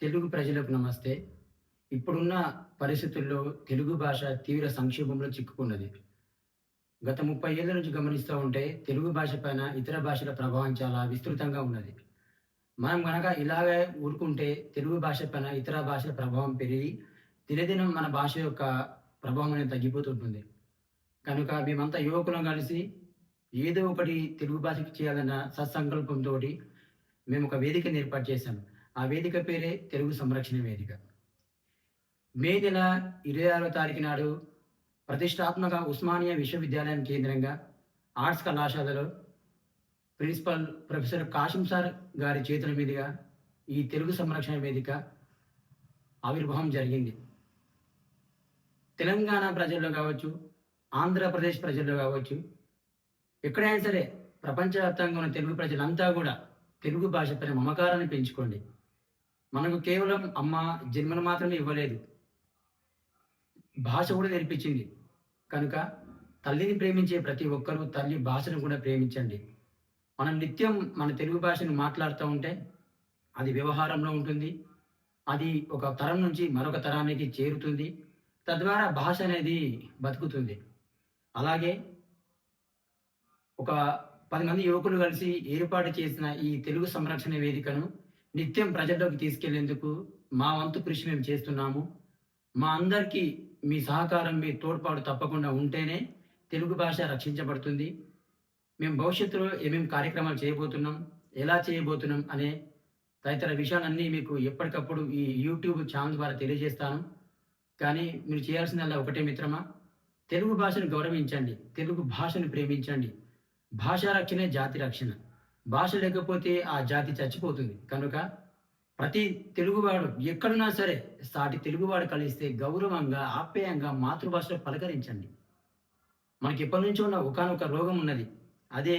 తెలుగు ప్రజలకు నమస్తే. ఇప్పుడున్న పరిస్థితుల్లో తెలుగు భాష తీవ్ర సంక్షోభంలో చిక్కుకున్నది. గత 30 ఏళ్ల నుంచి గమనిస్తా ఉంటే తెలుగు భాష పైన ఇతర భాషల ప్రభావం చాలా విస్తృతంగా ఉన్నది. మనం గనక ఇలాగే ఊరుకుంటే తెలుగు భాష పైన ఇతర భాషల ప్రభావం పెరిగి దినదినం మన భాష యొక్క ప్రభావం అనేది తగ్గిపోతుంటుంది. కనుక మేమంతా యువకులం కలిసి ఏదో ఒకటి తెలుగు భాషకి చేయాలన్న సత్సంకల్పంతోటి మేము ఒక వేదికను ఏర్పాటు చేశాం. ఆ వేదిక పేరే తెలుగు సంరక్షణ వేదిక. మే నెల 26వ తారీఖు నాడు ప్రతిష్టాత్మక ఉస్మానియా విశ్వవిద్యాలయం కేంద్రంగా ఆర్ట్స్ కళాశాలలో ప్రిన్సిపల్ ప్రొఫెసర్ కాశిం సార్ గారి చేతుల మీదుగా ఈ తెలుగు సంరక్షణ వేదిక ఆవిర్భావం జరిగింది. తెలంగాణ ప్రజల్లో కావచ్చు, ఆంధ్రప్రదేశ్ ప్రజల్లో కావచ్చు, ఎక్కడైనా సరే ప్రపంచవ్యాప్తంగా ఉన్న తెలుగు ప్రజలంతా కూడా తెలుగు భాష పైన మమకారాన్ని పెంచుకోండి. మనకు కేవలం అమ్మ జన్మను మాత్రమే ఇవ్వలేదు, భాష కూడా నేర్పించింది. కనుక తల్లిని ప్రేమించే ప్రతి ఒక్కరూ తల్లి భాషను కూడా ప్రేమించండి. మనం నిత్యం మన తెలుగు భాషను మాట్లాడుతూ ఉంటే అది వ్యవహారంలో ఉంటుంది. అది ఒక తరం నుంచి మరొక తరానికి చేరుతుంది. తద్వారా భాష అనేది బతుకుతుంది. అలాగే ఒక 10 మంది యువకులు కలిసి ఏర్పాటు చేసిన ఈ తెలుగు సంరక్షణ వేదికను నిత్యం ప్రజల్లోకి తీసుకెళ్లేందుకు మా వంతు కృషి మేము చేస్తున్నాము. మా అందరికీ మీ సహకారం, మీ తోడ్పాటు తప్పకుండా ఉంటేనే తెలుగు భాష రక్షించబడుతుంది. మేము భవిష్యత్తులో ఏమేమి కార్యక్రమాలు చేయబోతున్నాం, ఎలా చేయబోతున్నాం అనే తదితర విషయాలన్నీ మీకు ఎప్పటికప్పుడు ఈ యూట్యూబ్ ఛానల్ ద్వారా తెలియజేస్తాను. కానీ మీరు చేయాల్సిందల్లా ఒకటే మిత్రమా, తెలుగు భాషను గౌరవించండి, తెలుగు భాషను ప్రేమించండి. భాషా రక్షణే జాతి రక్షణ. భాష లేకపోతే ఆ జాతి చచ్చిపోతుంది. కనుక ప్రతి తెలుగువాడు ఎక్కడున్నా సరే సాటి తెలుగువాడు కలిస్తే గౌరవంగా, ఆప్యాయంగా మాతృభాషలో పలకరించండి. మనకి ఎప్పటి నుంచో ఉన్న ఒకానొక రోగం ఉన్నది. అదే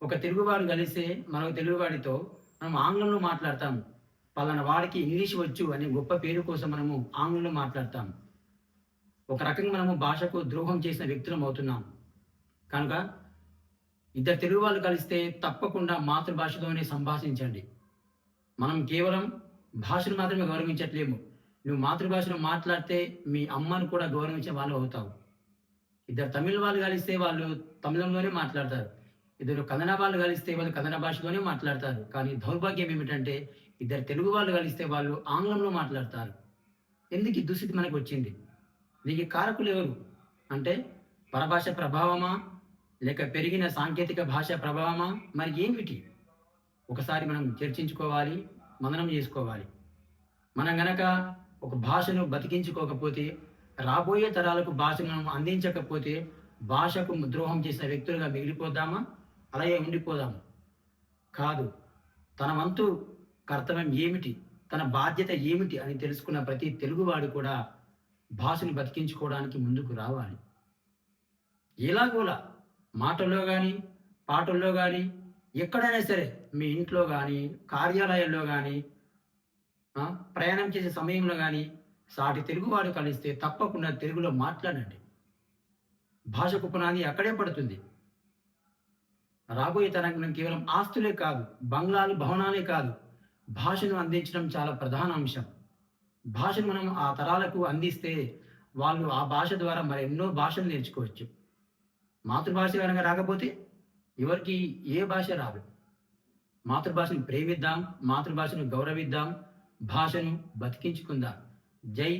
ఒక తెలుగువాడు కలిస్తే మరొక తెలుగువాడితో మనం ఆంగ్లంలో మాట్లాడతాము. పలానా వాడికి ఇంగ్లీష్ వచ్చు అనే గొప్ప పేరు కోసం మనము ఆంగ్లంలో మాట్లాడతాము. ఒక రకంగా మనము భాషకు ద్రోహం చేసిన వ్యక్తులం అవుతున్నాం. కనుక ఇద్దరు తెలుగు వాళ్ళు కలిస్తే తప్పకుండా మాతృభాషతోనే సంభాషించండి. మనం కేవలం భాషను మాత్రమే గౌరవించట్లేము. నువ్వు మాతృభాషలో మాట్లాడితే మీ అమ్మను కూడా గౌరవించే వాళ్ళు అవుతావు. ఇద్దరు తమిళ వాళ్ళు కలిస్తే వాళ్ళు తమిళంలోనే మాట్లాడతారు. ఇద్దరు కన్నడ వాళ్ళు కలిస్తే వాళ్ళు కన్నడ భాషలోనే మాట్లాడతారు. కానీ దౌర్భాగ్యం ఏమిటంటే ఇద్దరు తెలుగు వాళ్ళు కలిస్తే వాళ్ళు ఆంగ్లంలో మాట్లాడతారు. ఎందుకు ఈ దుస్థితి మనకు వచ్చింది? దీనికి కారకులు ఎవరు అంటే పరభాష ప్రభావమా, లేక పెరిగిన సాంకేతిక భాష ప్రభావమా, మరి ఏమిటి? ఒకసారి మనం చర్చించుకోవాలి, మననం చేసుకోవాలి. మనం గనక ఒక భాషను బతికించుకోకపోతే, రాబోయే తరాలకు భాషను మనం అందించకపోతే భాషకు ద్రోహం చేసిన వ్యక్తులుగా మిగిలిపోదామా, అలాగే ఉండిపోదాము? కాదు. తన వంతు కర్తవ్యం ఏమిటి, తన బాధ్యత ఏమిటి అని తెలుసుకున్న ప్రతి తెలుగువాడు కూడా భాషను బతికించుకోవడానికి ముందుకు రావాలి. ఎలాగోలా మాటల్లో కానీ, పాటల్లో కానీ, ఎక్కడైనా సరే మీ ఇంట్లో కానీ, కార్యాలయాల్లో కానీ, ప్రయాణం చేసే సమయంలో కానీ సాటి తెలుగువాడు కలిస్తే తప్పకుండా తెలుగులో మాట్లాడండి. భాషకు పునాది అక్కడే పడుతుంది. రాబోయే తరంగం కేవలం ఆస్తులే కాదు, బంగ్లాలు, భవనాలే కాదు, భాషను అందించడం చాలా ప్రధాన అంశం. భాషను మనం ఆ తరాలకు అందిస్తే వాళ్ళు ఆ భాష ద్వారా మరెన్నో భాషలు నేర్చుకోవచ్చు. మాతృభాష కనుక రాకపోతే ఎవరికి ఏ భాష రాదు. మాతృభాషను ప్రేమిద్దాం, మాతృభాషను గౌరవిద్దాం, భాషను బతికించుకుందాం. జై